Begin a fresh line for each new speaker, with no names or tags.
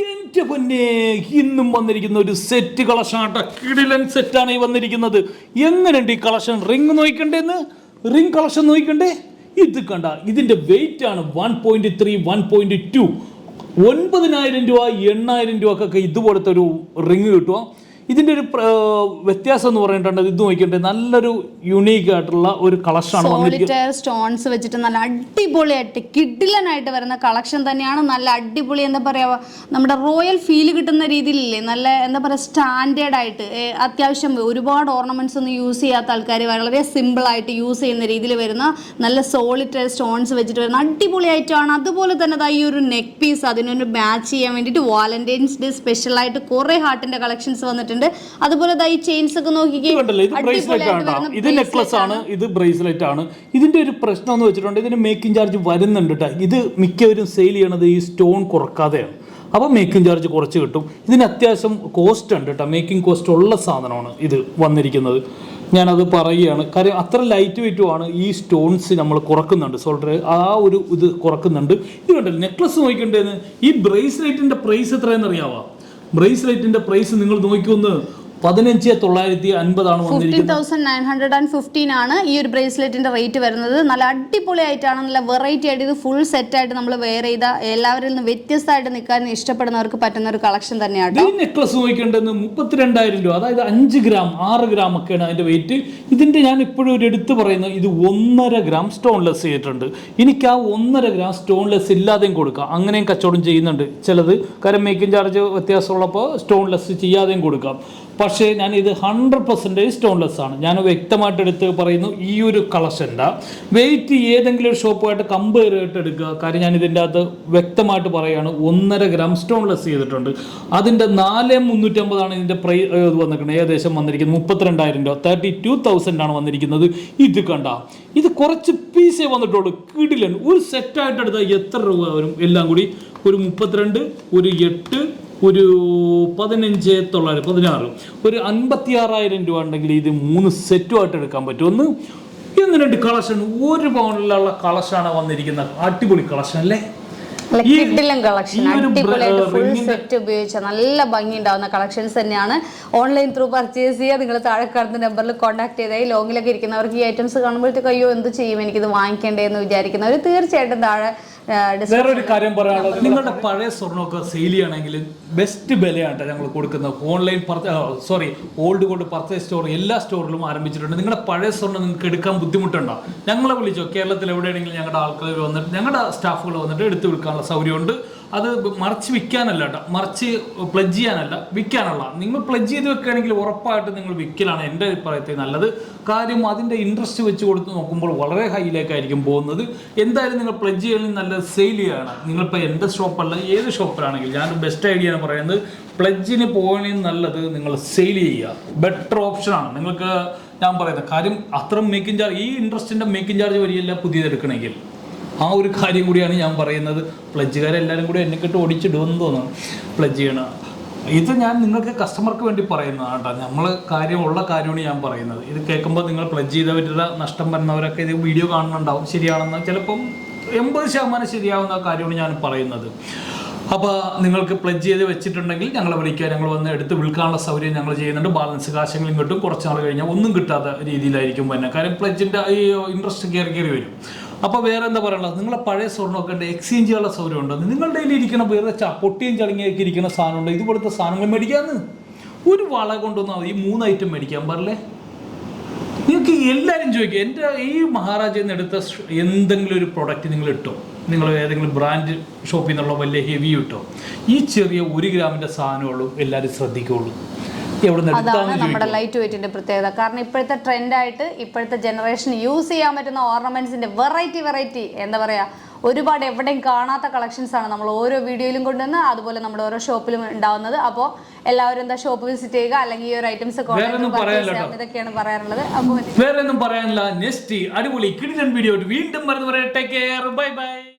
എന്റെ പൊന്നെ, ഇന്നും വന്നിരിക്കുന്ന ഒരു സെറ്റ് കളക്ഷനാട്ട. കിടിലൻ സെറ്റാണ് ഈ വന്നിരിക്കുന്നത്. എങ്ങനെയുണ്ട് ഈ കളക്ഷൻ? റിംഗ് നോക്കണ്ടേന്ന്, റിംഗ് കളക്ഷൻ നോക്കണ്ടേ? ഇത് കണ്ട, ഇതിന്റെ വെയിറ്റ് ആണ് 1.3 1.2. 9,000 രൂപ 8,000 രൂപക്കൊക്കെ ഇതുപോലത്തെ ഒരു റിങ് കിട്ടുക. ഇതിൻ്റെ ഒരു വ്യത്യാസം എന്ന് പറഞ്ഞിട്ടുണ്ടെങ്കിൽ ഇത് നോക്കിയിട്ട് നല്ലൊരു യുണീക്ക് ആയിട്ടുള്ള ഒരു കളക്ഷനാണ് വന്നിരിക്കുന്നത്.
സ്റ്റോൺസ് വെച്ചിട്ട് നല്ല അടിപൊളിയായിട്ട് കിഡിലനായിട്ട് വരുന്ന കളക്ഷൻ തന്നെയാണ്. നല്ല അടിപൊളി, എന്താ പറയുക, നമ്മുടെ റോയൽ ഫീൽ കിട്ടുന്ന രീതിയിലില്ലേ, നല്ല എന്താ പറയുക സ്റ്റാൻഡേർഡ് ആയിട്ട്, അത്യാവശ്യം ഒരുപാട് ഓർണമെന്റ്സ് ഒന്നും യൂസ് ചെയ്യാത്ത ആൾക്കാർ വളരെ സിമ്പിൾ ആയിട്ട് യൂസ് ചെയ്യുന്ന രീതിയിൽ വരുന്ന നല്ല സോളിറ്ററി സ്റ്റോൺസ് വെച്ചിട്ട് വരുന്ന അടിപൊളി ഐറ്റമാണ്. അതുപോലെ തന്നെ ഈ ഒരു നെക്ക് പീസ് അതിനൊരു മാച്ച് ചെയ്യാൻ വേണ്ടിയിട്ട് വാലന്റൈൻസ് ഡേ സ്പെഷ്യൽ ആയിട്ട് കുറെ ഹാർട്ടിന്റെ കളക്ഷൻസ് വന്നിട്ടുണ്ട്. അതുപോലെ ഈ ചെയിൻസ് ഒക്കെ നോക്കിക്കേ,
ഇത് നെക്ലസ് ആണ്, ഇത് ബ്രേസ്ലെറ്റ് ആണ്. ഇതിന്റെ ഒരു പ്രശ്നം എന്ന് വെച്ചിട്ടുണ്ട്, ഇതിന് മേക്കിംഗ് ചാർജ് വരുന്നുണ്ട് കേട്ടോ. ഇത് മിക്കവരും സെയിൽ ചെയ്യണത് ഈ സ്റ്റോൺ കുറക്കാതെയാണ്. അപ്പോൾ മേക്കിംഗ് ചാർജ് കുറച്ച് കിട്ടും. ഇതിന് അത്യാവശ്യം കോസ്റ്റ് ഉണ്ട് കേട്ടോ, മേക്കിംഗ് കോസ്റ്റ് ഉള്ള സാധനമാണ് ഇത് വന്നിരിക്കുന്നത്. ഞാനത് പറയുകയാണ്, കാര്യം അത്ര ലൈറ്റ് വെയിറ്റുമാണ്. ഈ സ്റ്റോൺസ് നമ്മൾ കുറക്കുന്നുണ്ട്, സോൾഡർ ആ ഒരു ഇത് കുറക്കുന്നുണ്ട്. ഇത് കണ്ടല്ലോ, നെക്ലസ് നോക്കിക്കണ്ടേന്ന്. ഈ ബ്രേസ്ലെറ്റിന്റെ പ്രൈസ് എത്രയെന്ന് അറിയാവോ? ബ്രേസ്ലെറ്റിന്റെ പ്രൈസ് നിങ്ങൾ നോക്കിയൊന്ന് 15,950 ആണ് വന്നിരിക്കുന്നത്.
15,915 ആണ് ഈ ഒരു ബ്രേസ്ലെറ്റിന്റെ റേറ്റ് വരുന്നത്. നല്ല അടിപൊളിയായിട്ടാണ്, നല്ല വെറൈറ്റി ആയിട്ട് ഇത് ഫുൾ സെറ്റ് ആയിട്ട് നമ്മൾ വെയർ ചെയ്ത എല്ലാവരിൽ നിന്ന് വ്യത്യസ്തമായിട്ട് നിൽക്കാൻ ഇഷ്ടപ്പെടുന്നവർക്ക് പറ്റുന്ന ഒരു കളക്ഷൻ തന്നെയാണ്.
ഈ നെക്ലസ് നോക്കിക്കേണ്ടത് 32,000 രൂപ, അതായത് 5 ഗ്രാം 6 ഗ്രാം ഒക്കെയാണ് അതിന്റെ വെയിറ്റ്. ഇതിന്റെ ഞാൻ ഇപ്പോഴും ഒരു എടുത്ത് പറയുന്നത്, ഇത് 1.5 ഗ്രാം സ്റ്റോൺലെസ് ചെയ്തിട്ടുണ്ട്. എനിക്ക് ആ 1.5 ഗ്രാം സ്റ്റോൺലെസ് ഇല്ലാതെയും കൊടുക്കാം, അങ്ങനെയും കച്ചവടം ചെയ്യുന്നുണ്ട് ചിലത്. കാര്യം മേക്കിംഗ് ചാർജ് വ്യത്യാസമുള്ളപ്പോൾ സ്റ്റോൺലെസ് ചെയ്യാതെയും കൊടുക്കാം. പക്ഷേ ഞാൻ ഇത് 100% സ്റ്റോൺലെസ് ആണ്. ഞാൻ വ്യക്തമായിട്ട് എടുത്ത് പറയുന്നു, ഈ ഒരു കളക്ഷൻ്റെ വെയിറ്റ് ഏതെങ്കിലും ഒരു ഷോപ്പുമായിട്ട് കമ്പയർ ചെയ്തിട്ട് എടുക്കുക. കാര്യം ഞാൻ ഇതിൻ്റെ അകത്ത് വ്യക്തമായിട്ട് പറയുകയാണ്, 1.5 ഗ്രാം സ്റ്റോൺലെസ് ചെയ്തിട്ടുണ്ട്. അതിൻ്റെ 4,350 ആണ് ഇതിൻ്റെ ഇത് വന്നിരിക്കുന്നത്. ഏകദേശം വന്നിരിക്കുന്നത് 32,000 രൂപ, 32,000 ആണ് വന്നിരിക്കുന്നത്. ഇത് കണ്ട, ഇത് കുറച്ച് പീസേ വന്നിട്ടുള്ളൂ. കിടിലൻ ഒരു സെറ്റായിട്ട് എടുത്താൽ എത്ര രൂപ വരും? എല്ലാം കൂടി ഒരു 32, ഒരു 8, ഒരു 15,916, ഒരു 56,000 രൂപ ഉണ്ടെങ്കിൽ ഇത് 3 സെറ്റുമായിട്ട് എടുക്കാൻ പറ്റും. ഒന്ന് രണ്ട് കളക്ഷൻ, 1 പൗണ്ടിലുള്ള കളക്ഷനാണ് വന്നിരിക്കുന്നത്. അടിപൊളി കളക്ഷൻ അല്ലേ?
സെറ്റ് ഉപയോഗിച്ച നല്ല ഭംഗി ഉണ്ടാവുന്ന കളക്ഷൻസ് തന്നെയാണ്. ഓൺലൈൻ ത്രൂ പർച്ചേസ് ചെയ്യുക. നിങ്ങൾ താഴെ കാണുന്ന നമ്പറിൽ കോൺടാക്ട് ചെയ്താൽ ലോങ്ങിലൊക്കെ ഇരിക്കുന്നവർക്ക് ഈ ഐറ്റംസ് കാണുമ്പോഴത്തേക്ക് അയ്യോ എന്ത് ചെയ്യും, എനിക്കിത് വാങ്ങിക്കേണ്ടേ എന്ന് വിചാരിക്കുന്നവർ തീർച്ചയായിട്ടും താഴെ.
വേറൊരു കാര്യം പറയാനുള്ളത്, നിങ്ങളുടെ പഴയ സ്വർണ്ണമൊക്കെ സെയിൽ ചെയ്യണമെങ്കിൽ ബെസ്റ്റ് വിലയാണ് ഞങ്ങൾ കൊടുക്കുന്നത്. Online old gold purchase store എല്ലാ സ്റ്റോറിലും ആരംഭിച്ചിട്ടുണ്ട്. നിങ്ങളുടെ പഴയ സ്വർണ്ണം നിങ്ങൾക്ക് എടുക്കാൻ ബുദ്ധിമുട്ടുണ്ടോ? ഞങ്ങളെ വിളിച്ചോ, കേരളത്തിൽ എവിടെയാണെങ്കിലും ഞങ്ങളുടെ ആൾക്കാർ വന്നിട്ട്, ഞങ്ങളുടെ സ്റ്റാഫുകൾ വന്നിട്ട് എടുത്ത് വിൽക്കാനുള്ള സൗകര്യമുണ്ട്. അത് മറിച്ച് വിൽക്കാനല്ല കേട്ടോ, മറിച്ച് പ്ലജ് ചെയ്യാനല്ല, വിൽക്കാനുള്ള. നിങ്ങൾ പ്ലജ് ചെയ്ത് വെക്കുകയാണെങ്കിൽ ഉറപ്പായിട്ട് നിങ്ങൾ വിൽക്കലാണ് എൻ്റെ അഭിപ്രായത്തിൽ നല്ലത്. കാര്യം അതിൻ്റെ ഇൻട്രസ്റ്റ് വെച്ച് കൊടുത്ത് നോക്കുമ്പോൾ വളരെ ഹൈയിലേക്കായിരിക്കും പോകുന്നത്. എന്തായാലും നിങ്ങൾ പ്ലജ് ചെയ്യണമെങ്കിൽ നല്ല സെയിൽ ചെയ്യണം. നിങ്ങളിപ്പോൾ എൻ്റെ ഷോപ്പല്ല, ഏത് ഷോപ്പിലാണെങ്കിലും ഞാൻ ബെസ്റ്റ് ഐഡിയ ആണ് പറയുന്നത്, പ്ലജിന് പോകണമെങ്കിൽ നല്ലത് നിങ്ങൾ സെയിൽ ചെയ്യുക, ബെറ്റർ ഓപ്ഷനാണ് നിങ്ങൾക്ക് ഞാൻ പറയുന്നത്. കാര്യം അത്ര മേക്കിംഗ് ചാർജ്, ഈ ഇൻട്രസ്റ്റിൻ്റെ മേക്കിംഗ് ചാർജ് വരികയില്ല പുതിയതെടുക്കണമെങ്കിൽ. ആ ഒരു കാര്യം കൂടിയാണ് ഞാൻ പറയുന്നത്. പ്ലജുകാരെല്ലാവരും കൂടി എന്നെക്കിട്ട് ഓടിച്ചിടുമെന്ന് തോന്നുന്നു പ്ലജ് ചെയ്യണം. ഇത് ഞാൻ നിങ്ങൾക്ക് കസ്റ്റമർക്ക് വേണ്ടി പറയുന്നതാണ് കേട്ടോ. നമ്മൾ കാര്യമുള്ള കാര്യമാണ് ഞാൻ പറയുന്നത്. ഇത് കേൾക്കുമ്പോൾ നിങ്ങൾ പ്ലജ് ചെയ്തവരുടെ നഷ്ടം വരുന്നവരൊക്കെ ഇത് വീഡിയോ കാണുന്നുണ്ടാവും. ശരിയാണെന്ന് ചിലപ്പം 80% ശരിയാവുന്ന കാര്യമാണ് ഞാൻ പറയുന്നത്. അപ്പോൾ നിങ്ങൾക്ക് പ്ലജ് ചെയ്ത് വെച്ചിട്ടുണ്ടെങ്കിൽ ഞങ്ങളെ വിളിക്കുക, ഞങ്ങൾ വന്ന് എടുത്ത് വിൽക്കാനുള്ള സൗകര്യം ഞങ്ങൾ ചെയ്യുന്നുണ്ട്. ബാലൻസ് കാശെങ്കിലും കിട്ടും. കുറച്ച് നാൾ കഴിഞ്ഞാൽ ഒന്നും കിട്ടാത്ത രീതിയിലായിരിക്കും തന്നെ. കാര്യം പ്ലജിൻ്റെ ഈ ഇൻട്രസ്റ്റ് കയറി വരും. അപ്പോൾ വേറെ എന്താ പറയുള്ളത്, നിങ്ങളെ പഴയ സ്വർണ്ണമൊക്കെ ഉണ്ട്, എക്സ്ചേഞ്ച് ചെയ്യാനുള്ള സൗകര്യം ഉണ്ട്. നിങ്ങളുടെ കയ്യിൽ ഇരിക്കുന്ന വേറെ പൊട്ടിയും ചളിങ്ങിയൊക്കെ ഇരിക്കുന്ന സാധനമുണ്ട്, ഇതുപോലത്തെ സാധനങ്ങൾ മേടിക്കാമെന്ന്. ഒരു വള കൊണ്ടുവന്നാൽ മതി, ഈ 3 ഐറ്റം മേടിക്കാൻ പാടില്ലേ? നിങ്ങൾക്ക് എല്ലാവരും ചോദിക്കുക, എൻ്റെ ഈ മഹാരാജയിൽ നിന്ന് എടുത്ത എന്തെങ്കിലും ഒരു പ്രൊഡക്റ്റ് നിങ്ങൾ ഇട്ടോ, നിങ്ങൾ ഏതെങ്കിലും ബ്രാൻഡ് ഷോപ്പിൽ നിന്നുള്ള വലിയ ഹെവി ഇട്ടോ, ഈ ചെറിയ 1 ഗ്രാമിൻ്റെ സാധനമുള്ളൂ എല്ലാവരും ശ്രദ്ധിക്കുള്ളൂ.
അതാണ് നമ്മുടെ ലൈറ്റ് വെയിറ്റിന്റെ പ്രത്യേകത. കാരണം ഇപ്പോഴത്തെ ട്രെൻഡായിട്ട് ഇപ്പോഴത്തെ ജനറേഷൻ യൂസ് ചെയ്യാൻ പറ്റുന്ന ഓർണമെന്റ്സിന്റെ വെറൈറ്റി എന്താ പറയാ, ഒരുപാട് എവിടെയും കാണാത്ത കളക്ഷൻസ് ആണ് നമ്മൾ ഓരോ വീഡിയോയിലും കൊണ്ടുവന്ന്, അതുപോലെ നമ്മുടെ ഓരോ ഷോപ്പിലും ഉണ്ടാവുന്നത്. അപ്പോൾ എല്ലാവരും എന്താ ഷോപ്പ് വിസിറ്റ് ചെയ്യുക, അല്ലെങ്കിൽ ഈ ഒരു ഐറ്റംസ് ഇതൊക്കെയാണ് പറയാനുള്ളത്. അപ്പോൾ
വേറെ ഒന്നും പറയാനില്ല. നെക്സ്റ്റ് അടിപൊളി കിടിലൻ വീഡിയോ വീണ്ടും വരുന്നവരെ ടേക്ക് കെയർ, ബൈ ബൈ.